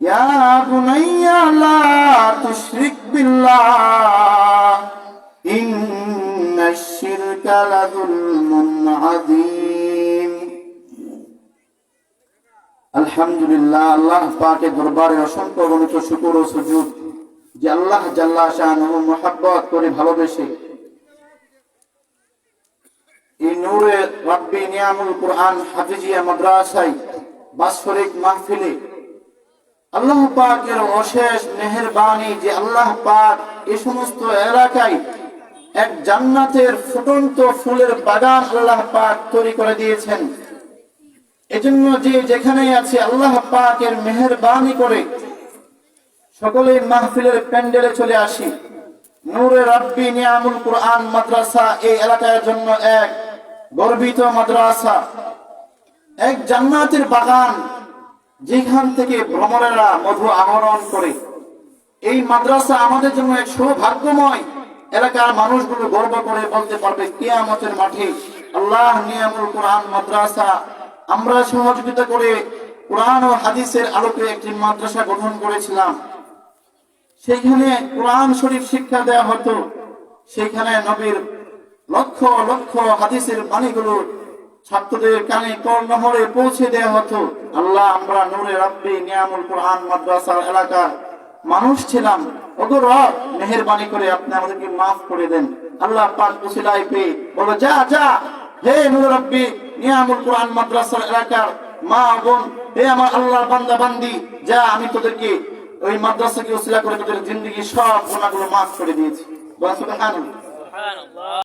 ইয়া বুনাইয়া লা তুশরিক বিল্লাহ ইন্নাশ শিরকা লাযুলমুন আযীম। আলহামদুলিল্লাহ, আল্লাহ পাকের দরবারে অসংখ্য অগণিত শুকর ও সুজুদ যে আল্লাহ জাল্লা শানুহু মুহাব্বত করে ভালোবেসে এই নূরে রাব্বি নিয়ামুল কুরআন হাফিজিয়া মাদ্রাসায় বাৎসরিক মাহফিলে আল্লাহ পাকের অশেষ মেহেরবানি যে আল্লাহ পাক এই সমস্ত এলাকায় এক জান্নাতের ফুটন্ত ফুলের বাগান আল্লাহ পাক তৈরি করে দিয়েছেন। এজন্য যে যেখানে আছে আল্লাহ পাকের মেহেরবানি করে সকলে মাহফিলের প্যান্ডেলে চলে আসি। নূরে রাব্বি নিয়ামুল কুরআন মাদ্রাসা এই এলাকার জন্য এক গর্বিত মাদ্রাসা, এক জান্নাতের বাগান যেখান থেকে ভ্রমণেরা মধু আহরণ করে। এই মাদ্রাসা আমাদের জন্য এক সৌভাগ্যময়। এলাকার মানুষগুলো গর্ব করে বলতে পারবে কিয়ামতের মাঠে আল্লাহ নিয়ামুল কুরআন মাদ্রাসা আমরা সহযোগিতা করে কোরআন ও হাদিসের আলোকে একটি মাদ্রাসা গঠন করেছিলাম। সেখানে কোরআন শরীফ শিক্ষা দেওয়া হতো, সেখানে নবীর লক্ষ লক্ষ হাদিসের বাণীগুলো ছাত্রদের কানে কর্ণহরে পৌঁছে দেওয়া হতো। আল্লাহ, আমরা নূরে রাব্বি নিয়ামুল কুরআন মাদ্রাসার এলাকার মানুষ ছিলাম। ওগো রব, মেহেরবানি করে আপনি আমাদেরকে মাফ করে দেন। আল্লাহ পাক উসিলায় পেয়ে বলো, যা যা হে নূরে রাব্বি নিয়ামুল কুরআন মাদ্রাসার এলাকার মা বোন, হে আমার আল্লাহর বান্দা বান্দি, যা আমি তোদেরকে ওই মাদ্রাসাকে উসিলা করে তোদের জিন্দেগি সব গুনাহগুলো মাফ করে দিয়েছি। সুবহানাল্লাহ।